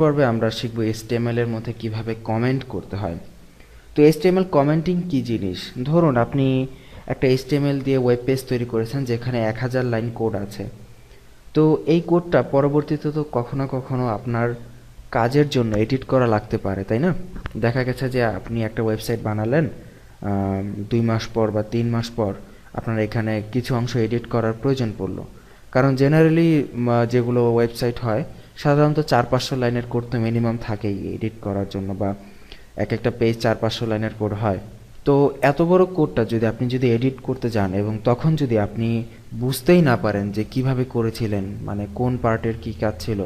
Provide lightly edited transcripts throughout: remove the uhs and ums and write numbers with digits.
পর্বে আমরা শিখব HTML এর মধ্যে কিভাবে কমেন্ট করতে হয়। তো HTML কমেন্টিং কি জিনিস? ধরুন আপনি একটা HTML দিয়ে ওয়েব পেজ তৈরি করেছেন যেখানে 1000 লাইন কোড আছে। তো এই কোডটা পরবর্তীতে তো কখনো কখনো আপনার কাজের জন্য এডিট করা লাগতে পারে, তাই না? দেখা গেছে যে আপনি একটা ওয়েবসাইট বানালেন, 2 মাস পর বা 3 মাস পর আপনার এখানে কিছু অংশ এডিট করার প্রয়োজন পড়লো। কারণ জেনারেলি যেগুলো ওয়েবসাইট হয় সাধারণত 400-500 লাইনের কোড তো মিনিমাম থাকেই এডিট করার জন্য, বা এক একটা পেজ 400-500 লাইনের কোড হয়। তো এত বড় কোডটা যদি এডিট করতে যান এবং তখন যদি আপনি বুঝতেই না পারেন যে কিভাবে করেছিলেন, মানে কোন পার্টের কি কাজ ছিল,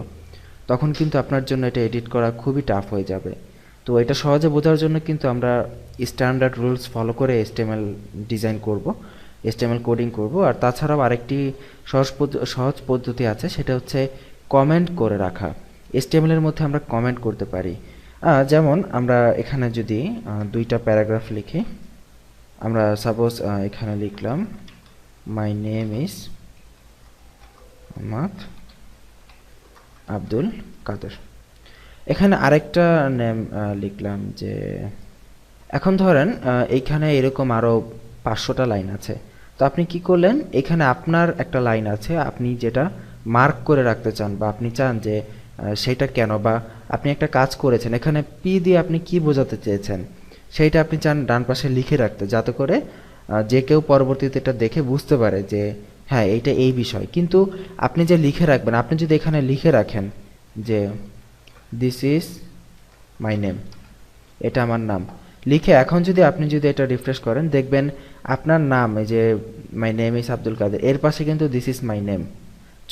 তখন কিন্তু আপনার জন্য এটা এডিট করা খুবই টাফ হয়ে যাবে। তো এটা সহজে বোঝার জন্য কিন্তু আমরা স্ট্যান্ডার্ড রুলস ফলো করে HTML ডিজাইন করব, HTML কোডিং করব। আর তাছাড়াও আরেকটি সহজ পদ্ধতি আছে, সেটা হচ্ছে কমেন্ট করে রাখা। HTML এর মধ্যে আমরা কমেন্ট করতে পারি। যেমন আমরা এখানে যদি 2টা প্যারাগ্রাফ লিখি, আমরা সাপোজ এখানে লিখলাম my name is Mohammad Abdul Kader. এখানে আরেকটা নেম লিখলাম যে, এখন ধরেন এইখানে এরকম আরও 500টা লাইন আছে। তো আপনি কি করলেন, এখানে আপনার একটা লাইন আছে আপনি যেটা মার্ক করে রাখতে চান, বা আপনি চান যে সেটা কেন, বা আপনি একটা কাজ করেছেন, এখানে পি দিয়ে আপনি কি বোঝাতে চেয়েছেন সেইটা আপনি চান ডান পাশে লিখে রাখতে, যাতে করে যে কেউ পরবর্তীতে এটা দেখে বুঝতে পারে যে হ্যাঁ এইটা এই বিষয়। কিন্তু আপনি যে লিখে রাখবেন, আপনি যদি এখানে লিখে রাখেন যে দিস ইজ মাই নেম, এটা আমার নাম, লিখে এখন আপনি যদি এটা রিফ্রেশ করেন, দেখবেন আপনার নাম, এই যে মাই নেম ইজ আব্দুল কাদের, এর পাশে কিন্তু দিস ইজ মাই নেম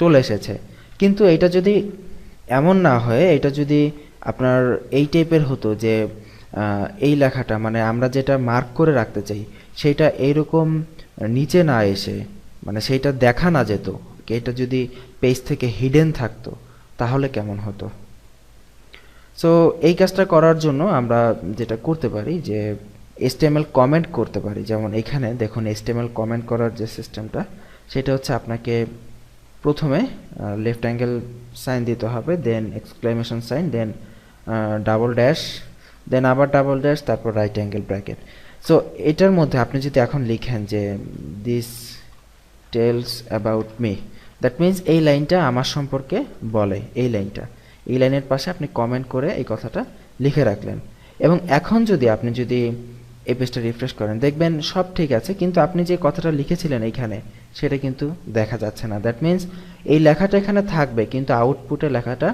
চলে এসেছে। কিন্তু এটা যদি এমন না হয়ে, এটা যদি আপনার এই টাইপের হতো যে এই লেখাটা, মানে আমরা যেটা মার্ক করে রাখতে চাই সেইটা এইরকম নিচে না এসে, মানে সেইটা দেখা না যেত, এটা যদি পেজ থেকে হিডেন থাকতো, তাহলে কেমন হতো? সো এই কাজটা করার জন্য আমরা যেটা করতে পারি যে HTML কমেন্ট করতে পারি। যেমন এখানে দেখুন HTML কমেন্ট করার যে সিস্টেমটা, সেটা হচ্ছে আপনাকে প্রথমে লেফট অ্যাঙ্গেল সাইন দিতে হবে, then exclamation sign, then double dash, then আবার ডাবল ড্যাশ, তারপর রাইট অ্যাঙ্গেল ব্র্যাকেট। সো এটার মধ্যে আপনি যদি এখন লিখেন যে this tells about me, that means এই লাইনটা আমার সম্পর্কে বলে, এই লাইনটা, এই লাইনের পাশে আপনি কমেন্ট করে এই কথাটা লিখে রাখলেন। এবং এখন আপনি এই পেজটা রিফ্রেশ করেন, দেখবেন সব ঠিক আছে, কিন্তু আপনি যে কথাটা লিখেছিলেন এইখানে সেটা কিন্তু দেখা যাচ্ছে না। দ্যাট মিন্স এই লেখাটা এখানে থাকবে কিন্তু আউটপুটে লেখাটা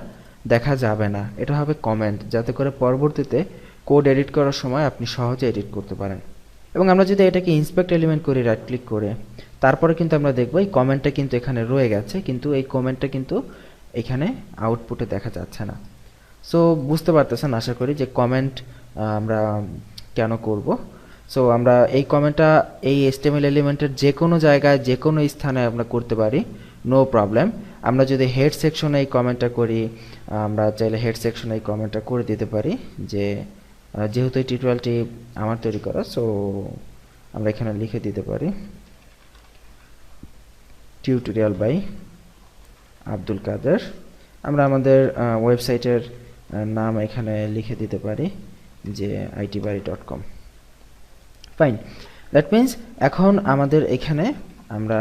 দেখা যাবে না। এটা হবে কমেন্ট, যাতে করে পরবর্তীতে কোড এডিট করার সময় আপনি সহজে এডিট করতে পারেন। এবং আমরা যদি এটাকে ইন্সপেক্ট এলিমেন্ট করি রাইট ক্লিক করে, তারপরে কিন্তু আমরা দেখব এই কমেন্টটা কিন্তু এখানে রয়ে গেছে, কিন্তু এই কমেন্টটা কিন্তু এখানে আউটপুটে দেখা যাচ্ছে না। সো বুঝতে পারতেছেন আশা করি যে কমেন্ট আমরা কেন করব। সো আমরা এই কমেন্টটা এই HTML এলিমেন্টের যে কোনো জায়গায় যে কোনো স্থানে আমরা করতে পারি, নো প্রবলেম। আমরা যদি হেড সেকশনে এই কমেন্টটা করি, আমরা চাইলে হেড সেকশনে এই কমেন্টটা করে দিতে পারি যে যেহেতু এই টিউটোরিয়ালটি আমার তৈরি করা, সো আমরা এখানে লিখে দিতে পারি টিউটোরিয়াল বাই আব্দুল কাদের। আমরা আমাদের ওয়েবসাইটের নাম এখানে লিখে দিতে পারি যে itbari.com। ফাইন, দ্যাট মিন্স এখন আমাদের এখানে আমরা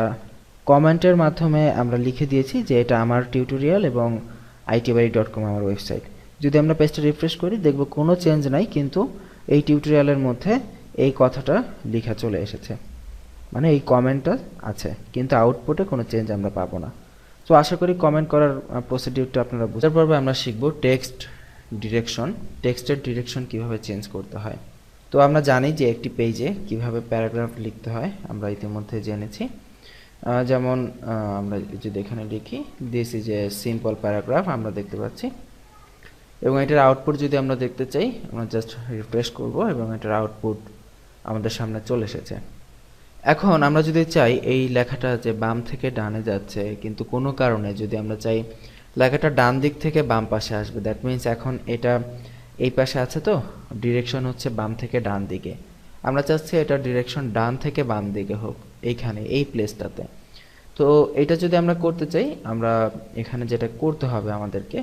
কমেন্টের মাধ্যমে আমরা লিখে দিয়েছি যে এটা আমার টিউটোরিয়াল এবং itbari.com আমার ওয়েবসাইট। যদি আমরা পেজটা রিফ্রেশ করি, দেখব কোনো চেঞ্জ নাই, কিন্তু এই টিউটোরিয়ালের মধ্যে এই কথাটা লেখা চলে এসেছে, মানে এই কমেন্টটা আছে, কিন্তু আউটপুটে কোনো চেঞ্জ আমরা পাবো না। তো আশা করি কমেন্ট করার প্রসিডিউরটা আপনারা বুঝতে পারবেন। আমরা শিখব টেক্সট ডিরেকশন, টেক্সটের ডিরেকশন কিভাবে চেঞ্জ করতে হয়। তো আমরা জানি যে একটি পেজে কিভাবে প্যারাগ্রাফ লিখতে হয়, আমরা ইতিমধ্যে জেনেছি। যেমন আমরা যদি এখানে লিখি this is a simple paragraph, আমরা দেখতে পাচ্ছি, এবং এটার আউটপুট যদি আমরা দেখতে চাই, আমরা জাস্ট রিফ্রেশ করব এবং এটার আউটপুট আমাদের সামনে চলে এসেছে। এখন আমরা যদি চাই এই লেখাটা যে বাম থেকে ডানে যাচ্ছে, কিন্তু কোনো কারণে যদি আমরা চাই লেখাটা ডান দিক থেকে বাম পাশে আসবে, দ্যাট মিন্স এখন এটা এই পাশে আছে, তো ডিরেকশন হচ্ছে বাম থেকে ডান দিকে, আমরা চাচ্ছি এটা ডিরেকশন ডান থেকে বাম দিকে হোক, এইখানে এই প্লেসটাতে। তো এটা যদি আমরা করতে চাই, আমরা এখানে যেটা করতে হবে আমাদেরকে,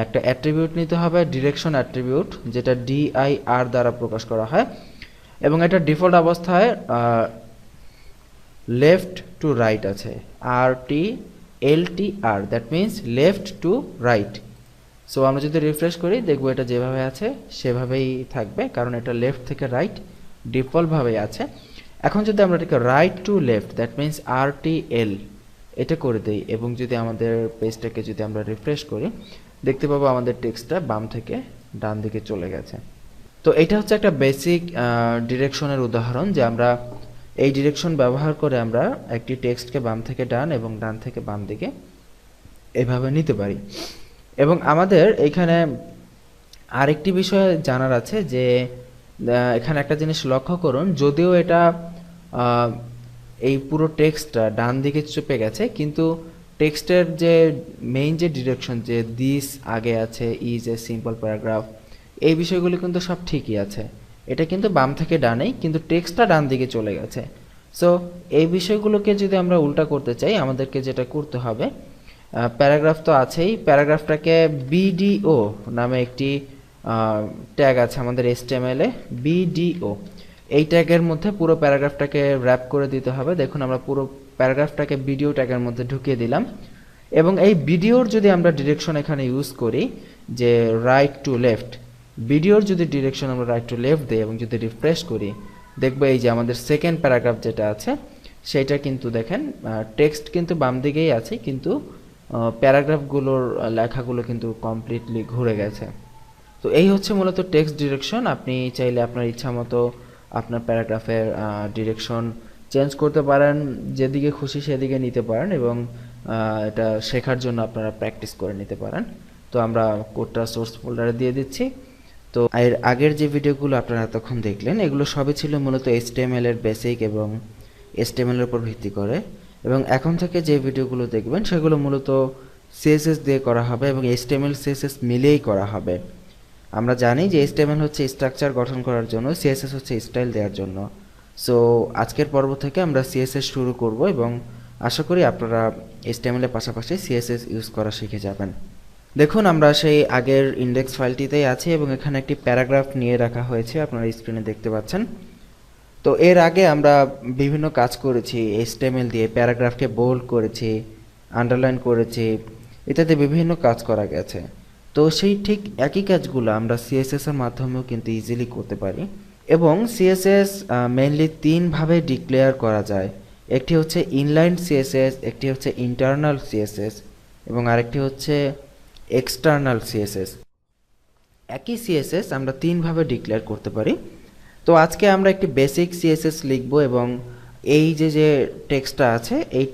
একটা অ্যাট্রিবিউট নিতে হবে, ডিরেকশন অ্যাট্রিবিউট, যেটা DIR দ্বারা প্রকাশ করা হয়, এবং এটা ডিফল্ট অবস্থায় লেফট টু রাইট আছে, RTLTR, that means left to right. So আমরা যদি রিফ্রেশ করি দেখব এটা যেভাবে আছে সেভাবেই থাকবে, কারণ এটা লেফট থেকে রাইট ডিফল্টভাবেই আছে। এখন যদি আমরা এটাকে right to left, that means RTL এটা করে দেই, এবং যদি আমাদের পেজটাকে যদি আমরা রিফ্রেশ করি দেখতে পাবো আমাদের টেক্সটটা বাম থেকে ডান দিকে চলে গেছে। তো এটা হচ্ছে একটা বেসিক ডিরেকশনের উদাহরণ, যে আমরা এই ডিরেকশন ব্যবহার করে আমরা একটি টেক্সটকে বাম থেকে ডান এবং ডান থেকে বাম দিকে এভাবে নিতে পারি। এবং আমাদের এইখানে আরেকটি বিষয় জানার আছে, যে এখানে একটা জিনিস লক্ষ্য করুন, যদিও এটা এই পুরো টেক্সটটা ডান দিকে চেপে গেছে, কিন্তু টেক্সটের যে মেইন যে ডিরেকশন, যে দিস আগে আছে, ইজ এ সিম্পল প্যারাগ্রাফ, এই বিষয়গুলো কিন্তু সব ঠিকই আছে। এটা কিন্তু বাম থেকে ডানেই, কিন্তু টেক্সটটা ডান দিকে চলে গেছে। সো এই বিষয়গুলোকে যদি আমরা উল্টা করতে চাই, আমাদেরকে যেটা করতে হবে, প্যারাগ্রাফ তো আছেই, প্যারাগ্রাফটাকে BDO নামে একটি ট্যাগ আছে আমাদের HTML এ, BDO, এই ট্যাগের মধ্যে পুরো প্যারাগ্রাফটাকে র্যাপ করে দিতে হবে। দেখুন আমরা পুরো প্যারাগ্রাফটাকে ভিডিও ট্যাগের মধ্যে ঢুকিয়ে দিলাম, এবং এই ভিডিওর যদি আমরা ডিরেকশন এখানে ইউজ করি, যে রাইট টু লেফট, ভিডিওর যদি ডিরেকশন আমরা রাইট টু লেফট দিই এবং যদি রিফ্রেশ করি দেখবো এই যে আমাদের সেকেন্ড প্যারাগ্রাফ যেটা আছে সেইটা কিন্তু দেখেন টেক্সট কিন্তু বাম দিকেই আছে, কিন্তু প্যারাগ্রাফগুলোর লেখাগুলো কিন্তু কমপ্লিটলি ঘুরে গেছে। তো এই হচ্ছে মূলত টেক্সট ডিরেকশন। আপনি চাইলে আপনার ইচ্ছা মতো আপনার প্যারাগ্রাফের ডিরেকশন চেঞ্জ করতে পারেন, যেদিকে খুশি সেদিকে নিতে পারেন, এবং এটা শেখার জন্য আপনারা প্র্যাকটিস করে নিতে পারেন। তো আমরা কোডটা সোর্স ফোল্ডারে দিয়ে দিচ্ছি। তো এর আগের যে ভিডিওগুলো আপনারা এতক্ষণ দেখলেন এগুলো সবই ছিল মূলত HTML এর বেসিক এবং HTML এর উপর ভিত্তি করে, এবং এখন থেকে যে ভিডিওগুলো দেখবেন সেগুলো মূলত CSS দিয়ে করা হবে এবং HTML CSS মিলিয়েই করা হবে। আমরা জানি যে HTML হচ্ছে স্ট্রাকচার গঠন করার জন্য, CSS হচ্ছে স্টাইল দেওয়ার জন্য। সো আজকের পর্ব থেকে আমরা CSS শুরু করব, এবং আশা করি আপনারা HTML এর পাশাপাশি CSS ইউজ করা শিখে যাবেন। দেখুন আমরা সেই আগের ইন্ডেক্স ফাইলটিতেই আছি, এবং এখানে একটি প্যারাগ্রাফ নিয়ে রাখা হয়েছে, আপনারা স্ক্রিনে দেখতে পাচ্ছেন। তো এর আগে আমরা বিভিন্ন কাজ করেছি HTML দিয়ে, প্যারাগ্রাফকে বোল্ড করেছি, আন্ডারলাইন করেছি, ইত্যাদি বিভিন্ন কাজ করা গেছে। তো সেই ঠিক একই কাজগুলো আমরা CSS এর মাধ্যমেও কিন্তু ইজিলি করতে পারি, এবং CSS মেইনলি তিনভাবে ডিক্লেয়ার করা যায়। একটি হচ্ছে ইনলাইন CSS, একটি হচ্ছে ইন্টারনাল CSS, এবং আরেকটি হচ্ছে এক্সটার্নাল CSS। একই CSS আমরা তিনভাবে ডিক্লেয়ার করতে পারি। তো আজকে আমরা একটি বেসিক CSS লিখব, এবং এই যে টেক্সটটা আছে এই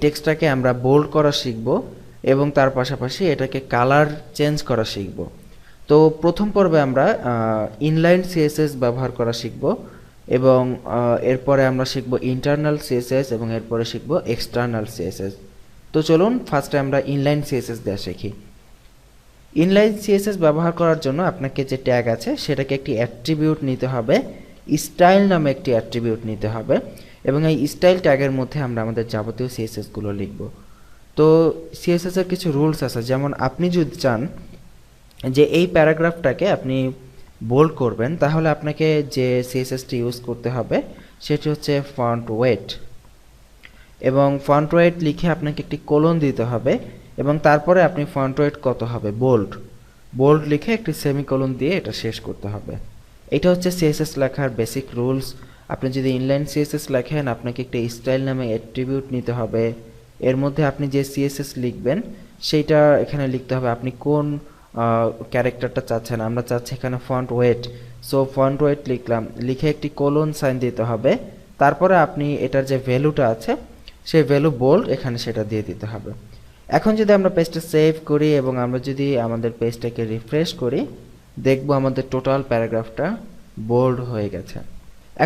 টেক্সটটাকে আমরা বোল্ড করা শিখব, এবং তার পাশাপাশি এটাকে কালার চেঞ্জ করা শিখব। তো প্রথম পর্বে আমরা ইনলাইন CSS ব্যবহার করা শিখব, এবং এরপরে আমরা শিখব ইন্টারনাল CSS, এবং এরপরে শিখব এক্সটার্নাল CSS। তো চলুন ফার্স্টে আমরা ইনলাইন CSS দেওয়া শিখি। ইনলাইন CSS ব্যবহার করার জন্য আপনাকে যে ট্যাগ আছে সেটাকে একটি অ্যাট্রিবিউট নিতে হবে, স্টাইল নামে একটি অ্যাট্রিবিউট নিতে হবে, এবং এই স্টাইল ট্যাগের মধ্যে আমরা আমাদের যাবতীয় CSS গুলো লিখব। তো CSS এর কিছু রুলস আছে, যেমন আপনি যদি চান যে এই প্যারাগ্রাফটাকে আপনি বোল্ড করবেন, তাহলে আপনাকে যে CSSটি ইউজ করতে হবে সেটি হচ্ছে ফন্ট ওয়েট, এবং ফন্ট ওয়েট লিখে আপনাকে একটি কোলন দিতে হবে, এবং তারপরে আপনি ফন্ট ওয়েট কত হবে বোল্ড লিখে একটি সেমিকোলন দিয়ে এটা শেষ করতে হবে। এটা হচ্ছে CSS লেখার বেসিক রুলস। আপনি যদি ইনলাইন CSS লেখেন আপনাকে একটা স্টাইল নামে অ্যাট্রিবিউট নিতে হবে, এর মধ্যে আপনি যে CSS লিখবেন সেইটা এখানে লিখতে হবে, আপনি কোন ক্যারেক্টারটা চাচ্ছেন। আমরা চাচ্ছি এখানে font wait, so font wait লিখলাম, লিখে একটি কোলন সাইন দিতে হবে, তারপরে আপনি এটার যে ভ্যালুটা আছে সেই ভ্যালু বোল্ড এখানে সেটা দিয়ে দিতে হবে। এখন যদি আমরা পেজটা সেভ করি এবং আমরা যদি আমাদের পেজটাকে রিফ্রেশ করি দেখব আমাদের টোটাল প্যারাগ্রাফটা বোল্ড হয়ে গেছে।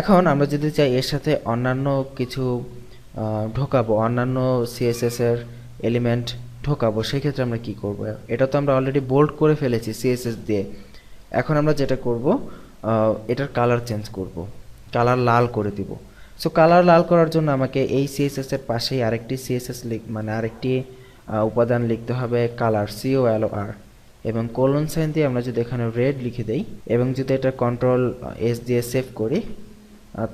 এখন আমরা যদি চাই এর সাথে অন্যান্য কিছু ঢোকাবো, অন্যান্য CSS এর এলিমেন্ট ঢোকাবো, সেক্ষেত্রে আমরা কি করব? এটা তো আমরা অলরেডি বোল্ড করে ফেলেছি CSS দিয়ে। এখন আমরা যেটা করব এটার কালার চেঞ্জ করব, কালার লাল করে দিব। সো কালার লাল করার জন্য আমাকে এই CSS এর পাশেই আরেকটি CSS আরেকটি উপাদান লিখতে হবে কালার COLOR, এবং কোলন সাইন দিয়ে আমরা যদি এখানে রেড লিখে দেই এবং যদি এটা Ctrl+S দিয়ে সেভ করি,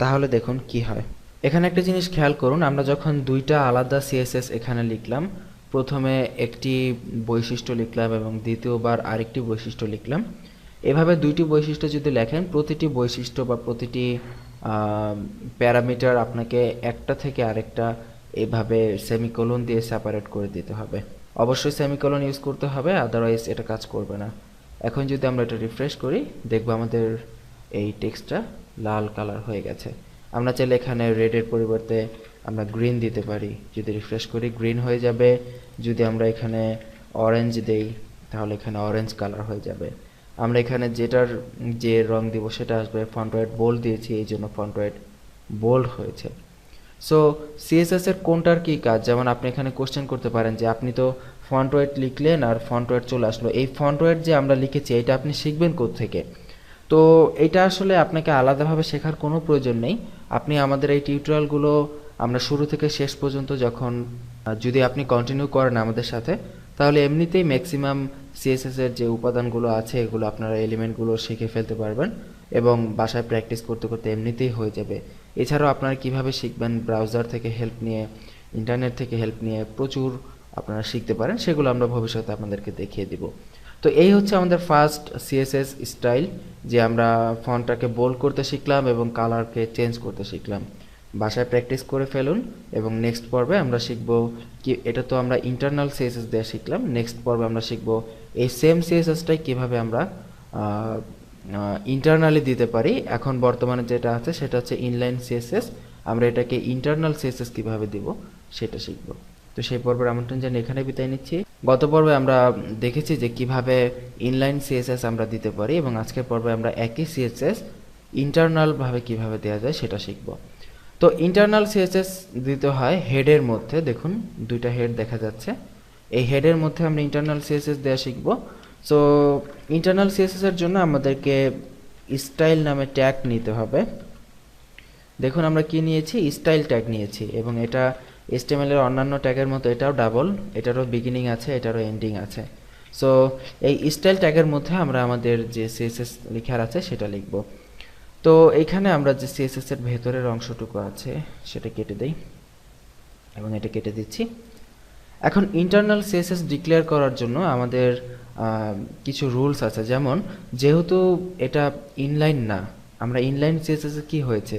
তাহলে দেখুন কি হয়। এখানে একটা জিনিস খেয়াল করুন, আমরা যখন দুইটা আলাদা CSS এখানে লিখলাম, প্রথমে একটি বৈশিষ্ট্য লিখলাম এবং দ্বিতীয়বার আরেকটি বৈশিষ্ট্য লিখলাম, এভাবে দুইটি বৈশিষ্ট্য যদি লেখেন, প্রতিটি বৈশিষ্ট্য বা প্রতিটি প্যারামিটার আপনাকে একটা থেকে আরেকটা এভাবে সেমিকোলন দিয়ে সেপারেট করে দিতে হবে। অবশ্যই সেমিকোলন ইউজ করতে হবে, আদারওয়াইজ এটা কাজ করবে না। এখন যদি আমরা এটা রিফ্রেশ করি, দেখব আমাদের এই টেক্সটটা লাল কালার হয়ে গেছে। আমরা চাইলে এখানে রেডের পরিবর্তে আমরা গ্রিন দিতে পারি। যদি রিফ্রেশ করি গ্রিন হয়ে যাবে। যদি আমরা এখানে অরেঞ্জ দেই তাহলে এখানে অরেঞ্জ কালার হয়ে যাবে। আমরা এখানে যেটার যে রং দিব সেটা আসবে। ফন্ট ওয়েট বোল্ড দিয়েছি, এই জন্য ফন্ট ওয়েট বোল্ড হয়েছে। সো সিএসএস এর কোনটার কি কাজ, যেমন আপনি এখানে কোশ্চেন করতে পারেন যে আপনি তো ফন্ট ওয়েট লিখলেন আর ফন্ট ওয়েট চলে আসলো, এই ফন্ট ওয়েট যে আমরা লিখেছি এটা আপনি শিখবেন কোত্থেকে? তো এটা আসলে আপনাকে আলাদাভাবে শেখার কোনো প্রয়োজন নেই। আপনি আমাদের এই টিউটোরিয়ালগুলো আমরা শুরু থেকে শেষ পর্যন্ত যখন যদি আপনি কন্টিনিউ করেন আমাদের সাথে, তাহলে এমনিতেই ম্যাক্সিমাম সিএসএস এর যে উপাদানগুলো আছে এগুলো আপনারা এলিমেন্টগুলো শিখে ফেলতে পারবেন এবং বাসায় প্র্যাকটিস করতে করতে এমনিতেই হয়ে যাবে। এছাড়াও আপনারা কিভাবে শিখবেন, ব্রাউজার থেকে হেল্প নিয়ে, ইন্টারনেট থেকে হেল্প নিয়ে প্রচুর আপনারা শিখতে পারেন, সেগুলো আমরা ভবিষ্যতে আপনাদেরকে দেখিয়ে দিব। তো এই হচ্ছে আমাদের ফার্স্ট সিএসএস স্টাইল, যে আমরা ফন্টটাকে বোল্ড করতে শিখলাম এবং কালারকে চেঞ্জ করতে শিখলাম। বাসায় প্র্যাকটিস করে ফেলুন এবং নেক্সট পর্বে আমরা শিখব কি, এটা তো আমরা ইন্টারনাল সিএসএস দিয়ে শিখলাম, নেক্সট পর্বে আমরা শিখব এই সেম সিএসএসটাই কিভাবে আমরা ইন্টারনালি দিতে পারি। এখন বর্তমানে যেটা আছে সেটা হচ্ছে ইনলাইন সিএসএস, আমরা এটাকে ইন্টারনাল সিএসএস কিভাবে দিব সেটা শিখব। তো সেই পর্বের আমন্ত্রণ জানিয়ে এখানে বিদায় নিচ্ছি। গত পর্বে আমরা দেখেছি যে কিভাবে ইনলাইন সিএসএস আমরা দিতে পারি এবং আজকের পর্বে আমরা একই সিএসএস ইন্টারনাল ভাবে কিভাবে দেওয়া যায় সেটা শিখব। তো ইন্টারনাল সিএসএস দিতে হয় হেডের মধ্যে, দেখুন দুইটা হেড দেখা যাচ্ছে, এই হেডের মধ্যে আমরা ইন্টারনাল সিএসএস দেওয়া শিখব। সো ইন্টারনাল সিএসএস এর জন্য আমাদেরকে স্টাইল নামে ট্যাগ নিতে হবে। দেখুন আমরা কি নিয়েছি, স্টাইল ট্যাগ নিয়েছি এবং এটা HTML এর অন্যান্য ট্যাগের মতো এটাও ডাবল, এটারও বিগিনিং আছে, এটারও এন্ডিং আছে। সো এই স্টাইল ট্যাগের মধ্যে আমরা আমাদের যে সিএসএস লেখার আছে সেটা লিখব। তো এইখানে আমরা যে সিএসএস এর ভেতরের অংশটুকু আছে সেটা কেটে দেই এবং এটা কেটে দিচ্ছি। এখন ইন্টারনাল সিএসএস ডিক্লেয়ার করার জন্য আমাদের কিছু রুলস আছে, যেমন যেহেতু এটা ইনলাইন না, আমরা ইনলাইন সিএসএস এ কি হয়েছে,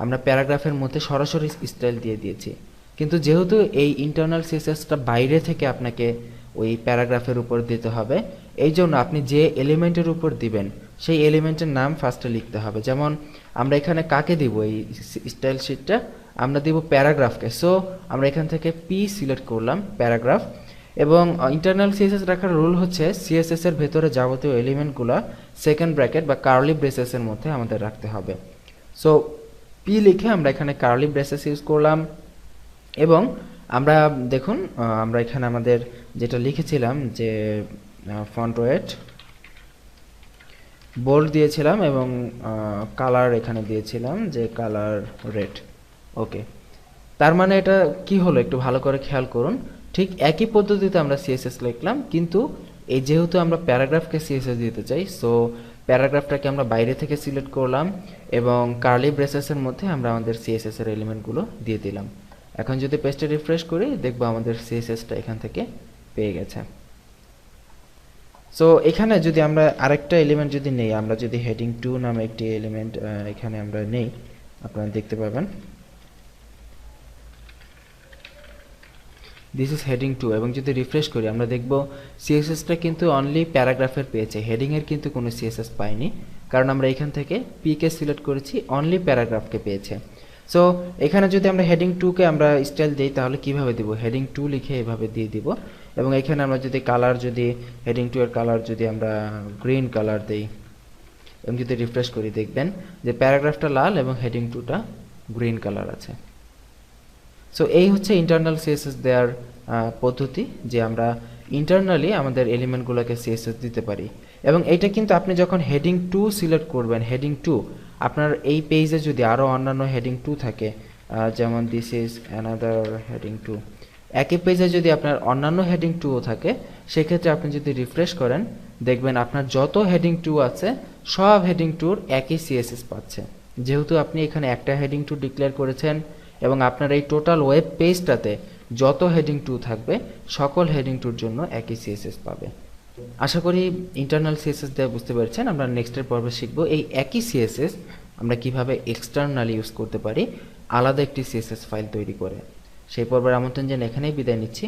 আমরা প্যারাগ্রাফের মধ্যে সরাসরি স্টাইল দিয়ে দিয়েছি, কিন্তু যেহেতু এই ইন্টারনাল সিএসএসটা বাইরে থেকে আপনাকে ওই প্যারাগ্রাফের উপর দিতে হবে, এই জন্য আপনি যে এলিমেন্টের উপর দিবেন সেই এলিমেন্টের নাম ফার্স্টে লিখতে হবে। যেমন আমরা এখানে কাকে দিব এই স্টাইল শিটটা, আমরা দিব প্যারাগ্রাফকে। সো আমরা এখান থেকে পি সিলেক্ট করলাম, প্যারাগ্রাফ। এবং ইন্টারনাল সিএসএস রাখার রুল হচ্ছে সিএসএস এর ভেতরে যাবতীয় এলিমেন্টগুলো সেকেন্ড ব্র্যাকেট বা কার্লি ব্রেসেসের মধ্যে আমাদের রাখতে হবে। সো পি লিখে আমরা এখানে কার্লি ব্রেসেস ইউজ করলাম এবং আমরা দেখুন আমরা এখানে আমাদের যেটা লিখেছিলাম যে ফন্ট ওয়েট বোল্ড দিয়েছিলাম এবং কালার এখানে দিয়েছিলাম যে কালার রেড। ওকে, তার মানে এটা কি হলো একটু ভালো করে খেয়াল করুন, ঠিক একই পদ্ধতিতে আমরা সিএসএস লিখলাম, কিন্তু এই যেহেতু আমরা প্যারাগ্রাফকে সিএসএস দিতে চাই, সো প্যারাগ্রাফটাকে আমরা বাইরে থেকে সিলেক্ট করলাম এবং কার্লি ব্রেসেসের মধ্যে আমরা আমাদের সিএসএস এর এলিমেন্টগুলো দিয়ে দিলাম। এখন যদি পেজটা রিফ্রেশ করি দেখব আমাদের সিএসএসটা এখান থেকে পেয়ে গেছে। সো এখানে যদি আমরা আরেকটা এলিমেন্ট যদি নেই, আমরা যদি হেডিং 2 নামে একটি এলিমেন্ট এখানে আমরা নেই, আপনারা দেখতে পাবেন দিস ইজ হেডিং 2 এবং যদি রিফ্রেশ করি আমরা দেখব সিএসএসটা কিন্তু অনলি প্যারাগ্রাফের পেয়েছে, হেডিং এর কিন্তু কোনো সিএসএস পাইনি, কারণ আমরা এখান থেকে পি কে সিলেক্ট করেছি, অনলি প্যারাগ্রাফকে পেয়েছে। সো এখানে যদি আমরা হেডিং 2 কে আমরা স্টাইল দেই তাহলে কিভাবে দিব, হেডিং 2 লিখে এভাবে দিয়ে দিব এবং এখানে আমরা যদি কালার, যদি হেডিং 2 এর কালার যদি আমরা গ্রিন কালার দেই এবং যদি রিফ্রেশ করি দেখবেন যে প্যারাগ্রাফটা লাল এবং হেডিং 2টা গ্রিন কালার আছে। সো এই হচ্ছে ইন্টারনাল সিএসএস দেওয়ার পদ্ধতি, যে আমরা ইন্টারনালি আমাদের এলিমেন্টগুলোকে সিএসএস দিতে পারি। এবং এটা কিন্তু আপনি যখন হেডিং 2 সিলেক্ট করবেন, হেডিং 2 আপনার এই পেজে যদি আরও অন্যান্য হেডিং 2 থাকে, যেমন দিস ইজ অ্যানাদার হেডিং 2, একই পেজে যদি আপনার অন্যান্য হেডিং টুও থাকে, সেক্ষেত্রে আপনি যদি রিফ্রেশ করেন দেখবেন আপনার যত হেডিং টু আছে সব হেডিং টুর একই সিএসএস পাচ্ছে। যেহেতু আপনি এখানে একটা হেডিং টু ডিক্লেয়ার করেছেন এবং আপনার এই টোটাল ওয়েব পেজটাতে যত হেডিং টু থাকবে সকল হেডিং টুর জন্য একই সিএসএস পাবে। আশা করি ইন্টারনাল সিএসএস দিয়ে বুঝতে পেরেছেন। আমরা নেক্সটের পর্বে শিখব এই একই সিএসএস আমরা কিভাবে এক্সটার্নালি ইউজ করতে পারি আলাদা একটি সিএসএস ফাইল তৈরি করে। সেই পর্বের আমন্ত্রণ জানিয়ে এখানেই বিদায় নিচ্ছি।